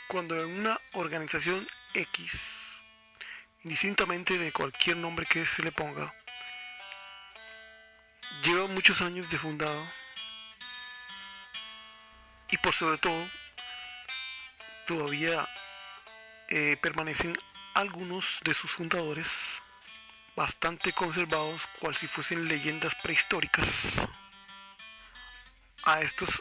Cuando en una organización X, indistintamente de cualquier nombre que se le ponga, lleva muchos años de fundado y por sobre todo todavía permanecen algunos de sus fundadores bastante conservados, cual si fuesen leyendas prehistóricas. A estos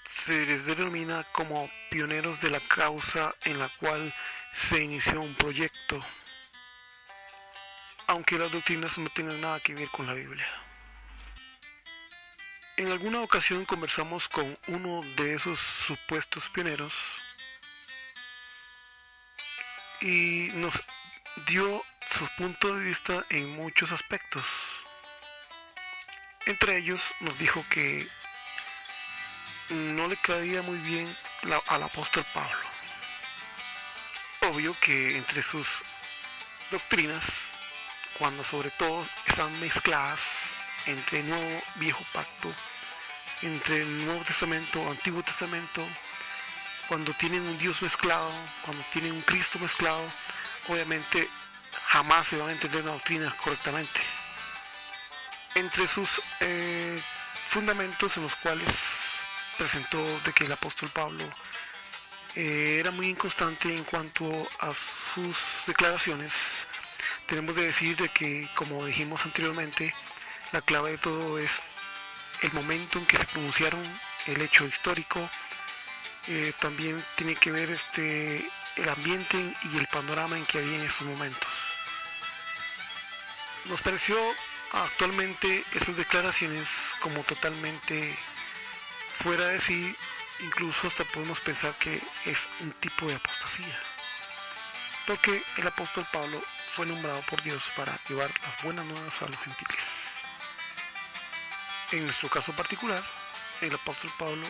se les denomina como pioneros de la causa en la cual se inició un proyecto, aunque las doctrinas no tengan nada que ver con la Biblia. En alguna ocasión conversamos con uno de esos supuestos pioneros y nos dio su punto de vista en muchos aspectos. Entre ellos nos dijo que no le caía muy bien al apóstol Pablo. Obvio que entre sus doctrinas, cuando sobre todo están mezcladas entre el nuevo viejo pacto, entre el Nuevo Testamento, Antiguo Testamento, cuando tienen un Dios mezclado, cuando tienen un Cristo mezclado, obviamente jamás se van a entender una doctrina correctamente. Entre sus fundamentos en los cuales presentó de que el apóstol Pablo era muy inconstante en cuanto a sus declaraciones, tenemos de decir de que, como dijimos anteriormente, la clave de todo es el momento en que se pronunciaron, el hecho histórico. También tiene que ver el ambiente y el panorama en que había en esos momentos. Nos pareció actualmente esas declaraciones como totalmente fuera de sí, incluso hasta podemos pensar que es un tipo de apostasía, porque el apóstol Pablo fue nombrado por Dios para llevar las buenas nuevas a los gentiles. En nuestro caso particular, el apóstol Pablo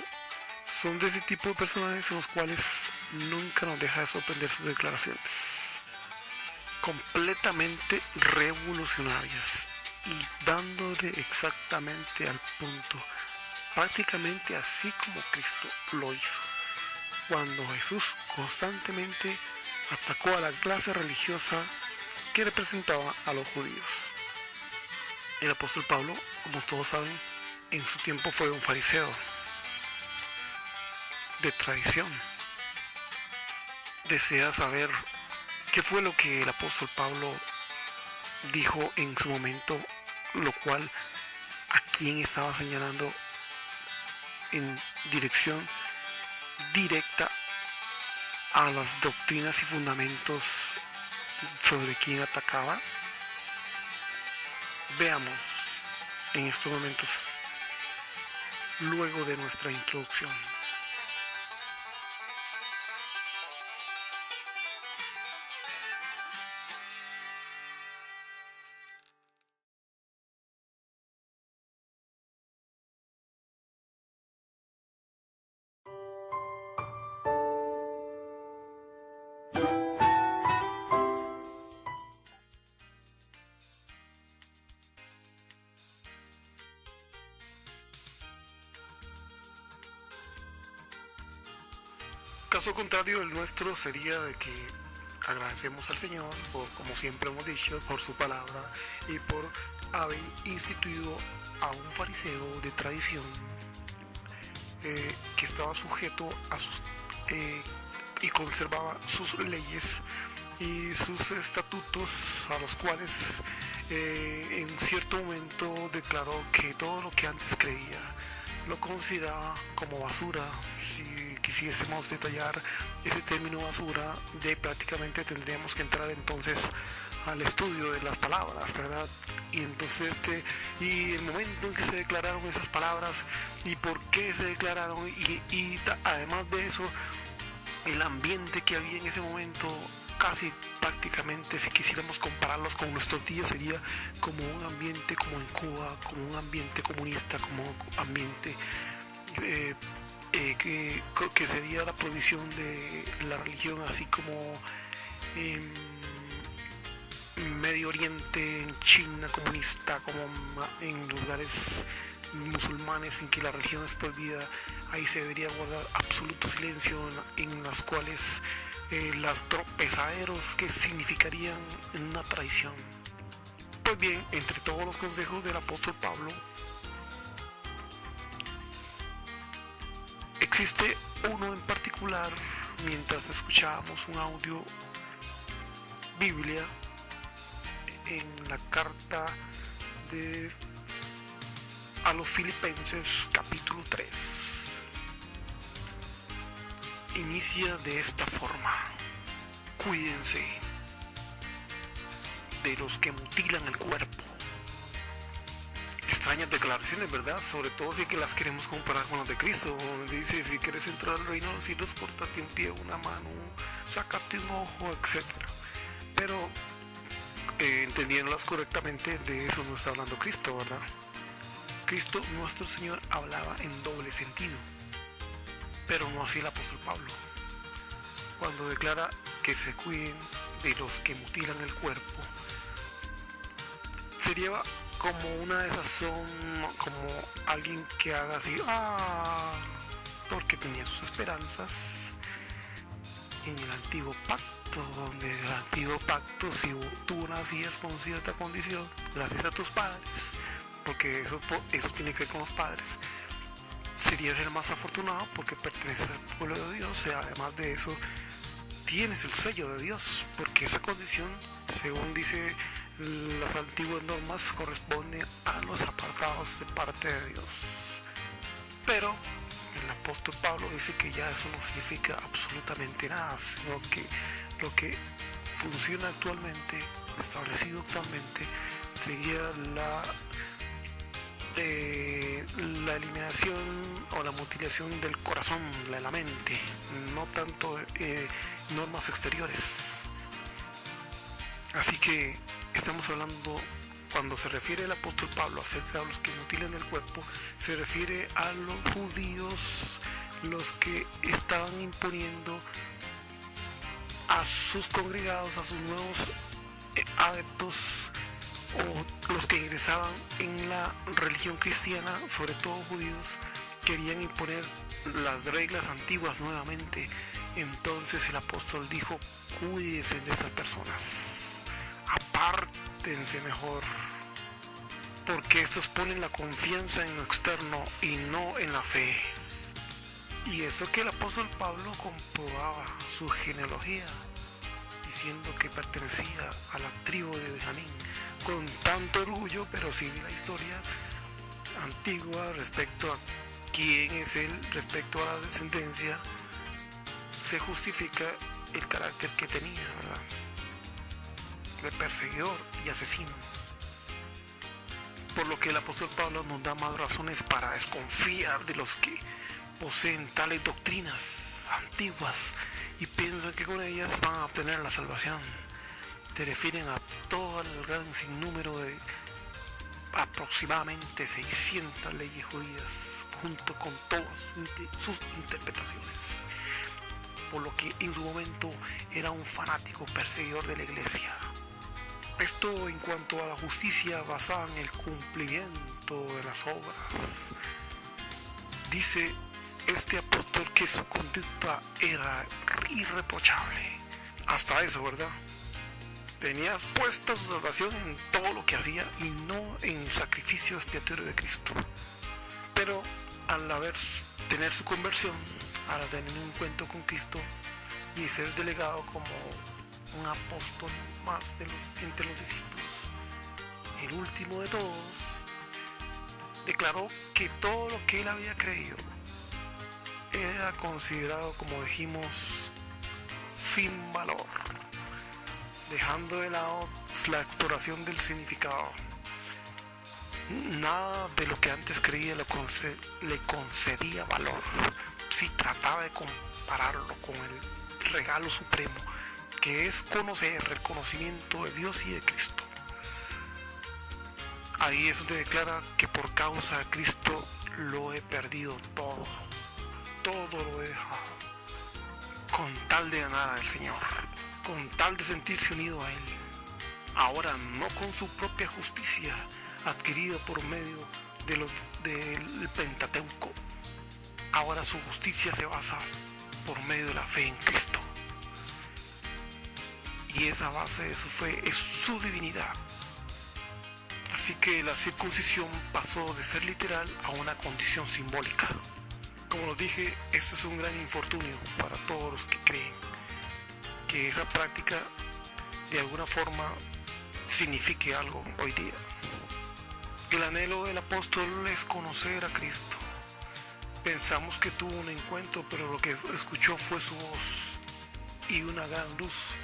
son de ese tipo de personajes en los cuales nunca nos deja de sorprender sus declaraciones, completamente revolucionarias y dándole exactamente al punto, prácticamente así como Cristo lo hizo, cuando Jesús constantemente atacó a la clase religiosa que representaba a los judíos. El apóstol Pablo, como todos saben, en su tiempo fue un fariseo de tradición. Desea saber qué fue lo que el apóstol Pablo dijo en su momento, lo cual a quién estaba señalando en dirección directa a las doctrinas y fundamentos sobre quién atacaba. Veamos en estos momentos, luego de nuestra introducción. Caso contrario, el nuestro sería de que agradecemos al Señor por, como siempre hemos dicho, por su palabra y por haber instituido a un fariseo de tradición que estaba sujeto a sus y conservaba sus leyes y sus estatutos, a los cuales en cierto momento declaró que todo lo que antes creía lo consideraba como basura. Si quisiésemos detallar ese término basura, de prácticamente tendríamos que entrar entonces al estudio de las palabras, ¿verdad? Y entonces y el momento en que se declararon esas palabras y por qué se declararon y además de eso, el ambiente que había en ese momento, casi prácticamente, si quisiéramos compararlos con nuestros días, sería como un ambiente como en Cuba, como un ambiente comunista, como un ambiente que sería la provisión de la religión, así como en Medio Oriente, en China comunista, como en lugares musulmanes en que la religión es prohibida, ahí se debería guardar absoluto silencio, en las cuales las tropezaderos que significarían una traición. Pues bien, entre todos los consejos del apóstol Pablo, existe uno en particular. Mientras escuchábamos un audio Biblia en la carta a los Filipenses capítulo 3, inicia de esta forma: cuídense de los que mutilan el cuerpo. Extrañas declaraciones, ¿verdad? Sobre todo si que las queremos comparar con las de Cristo. Dice: si quieres entrar al reino de los cielos, córtate un pie, una mano, sácate un ojo, etc. Pero entendiéndolas correctamente, de eso no está hablando Cristo, ¿verdad? Cristo, nuestro Señor, hablaba en doble sentido, pero no así el apóstol Pablo, cuando declara que se cuiden de los que mutilan el cuerpo. Sería como una de esas, son como alguien que haga así, porque tenía sus esperanzas en el antiguo pacto, donde el antiguo pacto, si tú nacías con cierta condición, gracias a tus padres, porque eso tiene que ver con los padres, serías el más afortunado porque perteneces al pueblo de Dios. Además de eso, tienes el sello de Dios, porque esa condición, según dice las antiguas normas, corresponde a los apartados de parte de Dios. Pero el apóstol Pablo dice que ya eso no significa absolutamente nada, sino que lo que funciona actualmente, establecido actualmente, sería la eliminación o la mutilación del corazón, de la mente, no tanto normas exteriores. Así que estamos hablando, cuando se refiere el apóstol Pablo acerca de los que mutilan el cuerpo, se refiere a los judíos, los que estaban imponiendo a sus congregados, a sus nuevos adeptos, o los que ingresaban en la religión cristiana, sobre todo judíos, querían imponer las reglas antiguas nuevamente. Entonces el apóstol dijo: cuídense de esas personas, apártense mejor, porque estos ponen la confianza en lo externo y no en la fe. Y eso que el apóstol Pablo comprobaba su genealogía, diciendo que pertenecía a la tribu de Benjamín, con tanto orgullo, pero sí la historia antigua respecto a quién es él, respecto a la descendencia, se justifica el carácter que tenía, ¿verdad?, de perseguidor y asesino. Por lo que el apóstol Pablo nos da más razones para desconfiar de los que poseen tales doctrinas antiguas y piensan que con ellas van a obtener la salvación. Se refieren a todo el gran sinnúmero de aproximadamente 600 leyes judías, junto con todas sus interpretaciones, por lo que en su momento era un fanático perseguidor de la iglesia. Esto en cuanto a la justicia basada en el cumplimiento de las obras. Dice este apóstol que su conducta era irreprochable. Hasta eso, ¿verdad? Tenías puesta su salvación en todo lo que hacía y no en el sacrificio expiatorio de Cristo. Pero al tener su conversión, al tener un encuentro con Cristo y ser delegado como un apóstol más entre los discípulos, el último de todos, declaró que todo lo que él había creído era considerado, como dijimos, sin valor, dejando de lado la exploración del significado. Nada de lo que antes creía le concedía valor si trataba de compararlo con el regalo supremo, que es conocer el conocimiento de Dios y de Cristo. Ahí eso te declara que por causa de Cristo lo he perdido todo lo he dejado, con tal de ganar al Señor, con tal de sentirse unido a Él. Ahora no con su propia justicia adquirida por medio del Pentateuco. ahora su justicia se basa por medio de la fe en Cristo. Y esa base de su fe es su divinidad. Así que la circuncisión pasó de ser literal a una condición simbólica. Como les dije, esto es un gran infortunio para todos los que creen que esa práctica de alguna forma signifique algo hoy día. El anhelo del apóstol es conocer a Cristo. Pensamos que tuvo un encuentro, pero lo que escuchó fue su voz y una gran luz,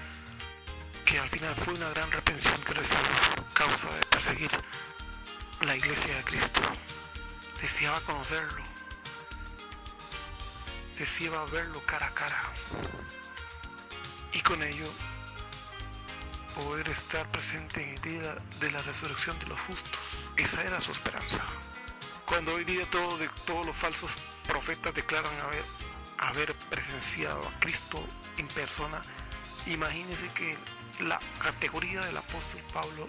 que al final fue una gran reprensión que recibió a causa de perseguir la iglesia de Cristo. Deseaba conocerlo, deseaba verlo cara a cara y con ello poder estar presente en el día de la resurrección de los justos. Esa era su esperanza. Cuando hoy día todos los falsos profetas declaran haber presenciado a Cristo en persona, imagínense que la categoría del apóstol Pablo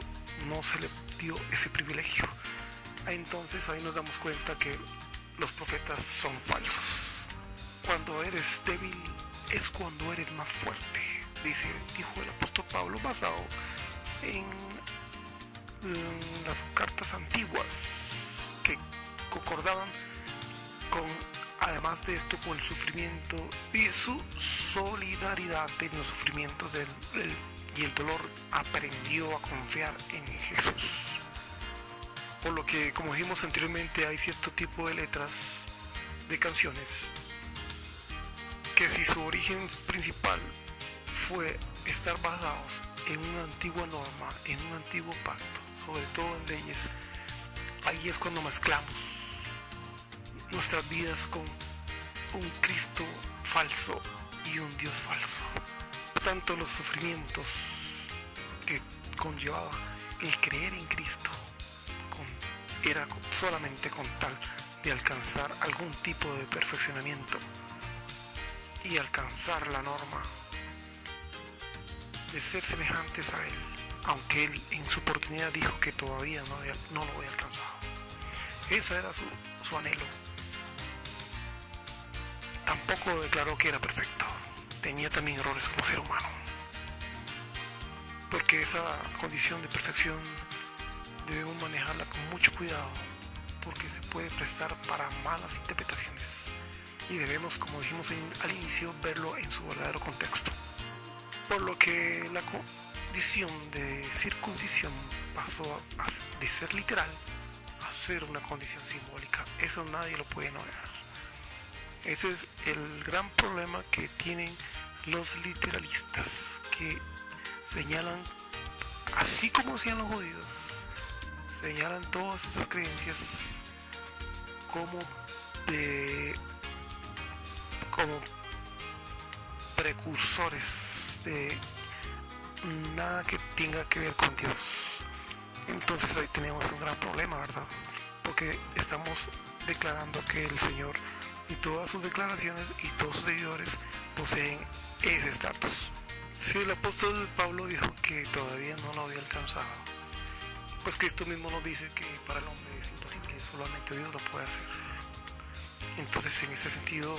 no se le dio ese privilegio. Entonces ahí nos damos cuenta que los profetas son falsos. Cuando eres débil es cuando eres más fuerte, dijo el apóstol Pablo, basado en las cartas antiguas que concordaban con, además de esto, con el sufrimiento y su solidaridad en los sufrimientos y el dolor. Aprendió a confiar en Jesús. Por lo que, como dijimos anteriormente, hay cierto tipo de letras de canciones que, si su origen principal fue estar basados en una antigua norma, en un antiguo pacto, sobre todo en leyes, ahí es cuando mezclamos nuestras vidas con un Cristo falso y un Dios falso. Por tanto, los sufrimientos que conllevaba el creer en Cristo era solamente con tal de alcanzar algún tipo de perfeccionamiento y alcanzar la norma de ser semejantes a Él, aunque Él en su oportunidad dijo que todavía no lo había alcanzado. Eso era su anhelo. Tampoco declaró que era perfecto. Tenía también errores como ser humano. Porque esa condición de perfección debemos manejarla con mucho cuidado, porque se puede prestar para malas interpretaciones. Y debemos, como dijimos al inicio, verlo en su verdadero contexto. Por lo que la condición de circuncisión pasó de ser literal a ser una condición simbólica. Eso nadie lo puede negar. Ese es el gran problema que tienen los literalistas, que señalan, así como hacían los judíos, señalan todas esas creencias como precursores de nada que tenga que ver con Dios. Entonces ahí tenemos un gran problema, ¿verdad? Porque estamos declarando que el Señor y todas sus declaraciones y todos sus seguidores poseen ese estatus. Si el apóstol Pablo dijo que todavía no lo había alcanzado, pues Cristo mismo nos dice que para el hombre es imposible, solamente Dios lo puede hacer. Entonces, en ese sentido,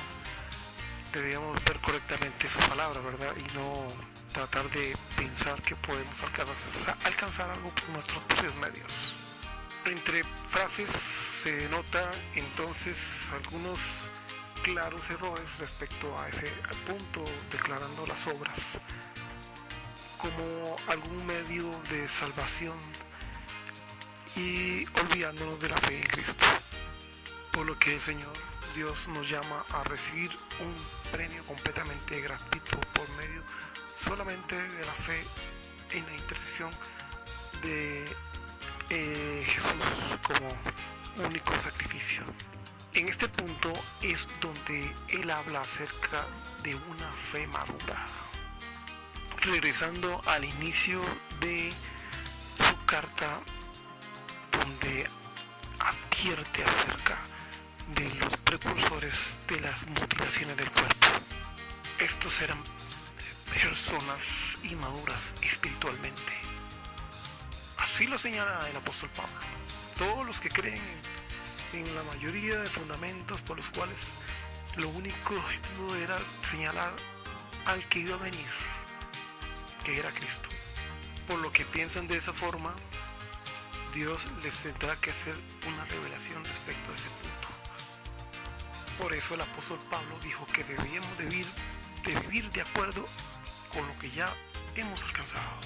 debíamos ver correctamente sus palabras, ¿verdad? Y no tratar de pensar que podemos alcanzar algo por nuestros propios medios. Entre frases se nota entonces algunos claros errores respecto a ese punto, declarando las obras como algún medio de salvación y olvidándonos de la fe en Cristo. Por lo que el Señor Dios nos llama a recibir un premio completamente gratuito por medio solamente de la fe en la intercesión de Jesús como único sacrificio. En este punto es donde él habla acerca de una fe madura. Regresando al inicio de su carta, donde advierte acerca de los precursores de las mutilaciones del cuerpo. Estos eran personas inmaduras espiritualmente. Así lo señala el apóstol Pablo. Todos los que creen en la mayoría de fundamentos por los cuales Lo único objetivo era señalar al que iba a venir, que era Cristo. Por lo que piensan de esa forma, Dios les tendrá que hacer una revelación respecto a ese punto. Por eso el apóstol Pablo dijo que debíamos de vivir de acuerdo con lo que ya hemos alcanzado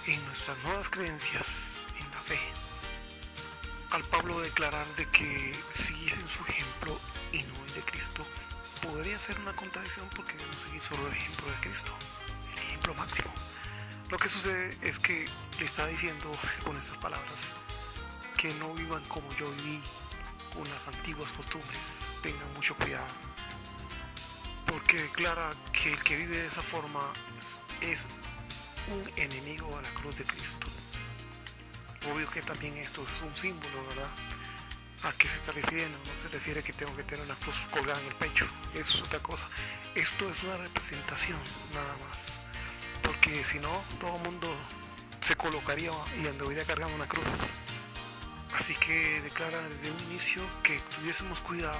en nuestras nuevas creencias en la fe. Al Pablo declarar de que siguiesen su ejemplo y no el de Cristo, podría ser una contradicción porque debemos seguir solo el ejemplo de Cristo, el ejemplo máximo. Lo que sucede es que le está diciendo con estas palabras que no vivan como yo viví, con las antiguas costumbres. Tengan mucho cuidado, porque declara que el que vive de esa forma es un enemigo a la cruz de Cristo. Obvio que también esto es un símbolo, ¿verdad? ¿A qué se está refiriendo? No se refiere a que tengo que tener una cruz colgada en el pecho, eso es otra cosa. Esto es una representación, nada más. Porque si no, todo el mundo se colocaría y andaría cargando una cruz. Así que declara desde un inicio que tuviésemos cuidado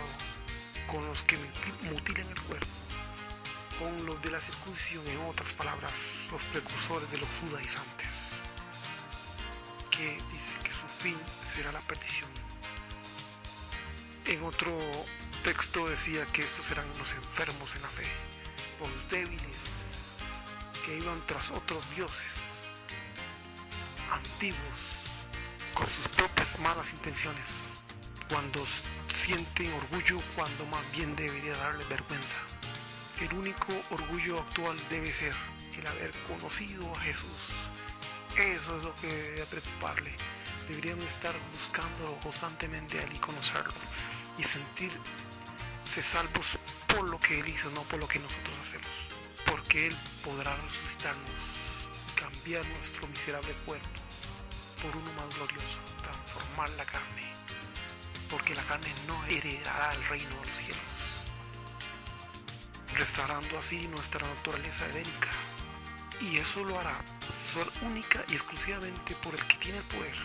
con los que mutilan el cuerpo, con los de la circuncisión, en otras palabras, los precursores de los judaizantes, que dice que su fin será la perdición. En otro texto decía que estos eran los enfermos en la fe, los débiles, que iban tras otros dioses antiguos con sus propias malas intenciones, cuando sienten orgullo cuando más bien debería darles vergüenza. El único orgullo actual debe ser el haber conocido a Jesús. Eso es lo que debería preocuparle. Deberían estar buscándolo constantemente a él y conocerlo y sentirse salvos por lo que él hizo, no por lo que nosotros hacemos, porque él podrá resucitarnos, cambiar nuestro miserable cuerpo por uno más glorioso, transformar la carne, porque la carne no heredará el reino de los cielos, restaurando así nuestra naturaleza edénica. Y eso lo hará única y exclusivamente por el que tiene el poder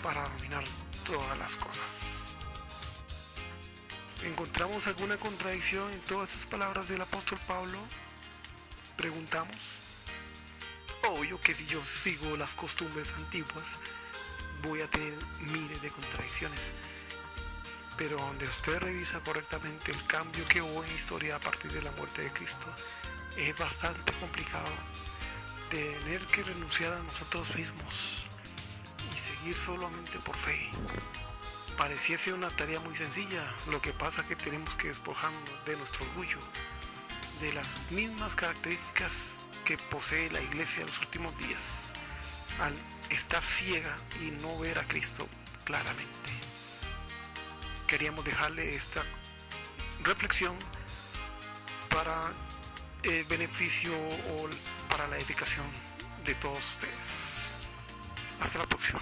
para dominar todas las cosas. ¿Encontramos alguna contradicción en todas esas palabras del apóstol Pablo? Preguntamos. Obvio que si yo sigo las costumbres antiguas voy a tener miles de contradicciones, pero donde usted revisa correctamente el cambio que hubo en la historia a partir de la muerte de Cristo, es bastante complicado tener que renunciar a nosotros mismos y seguir solamente por fe. Pareciese una tarea muy sencilla, lo que pasa es que tenemos que despojarnos de nuestro orgullo, de las mismas características que posee la iglesia de los últimos días, al estar ciega y no ver a Cristo claramente. Queríamos dejarle esta reflexión para el beneficio o para la edificación de todos ustedes. Hasta la próxima.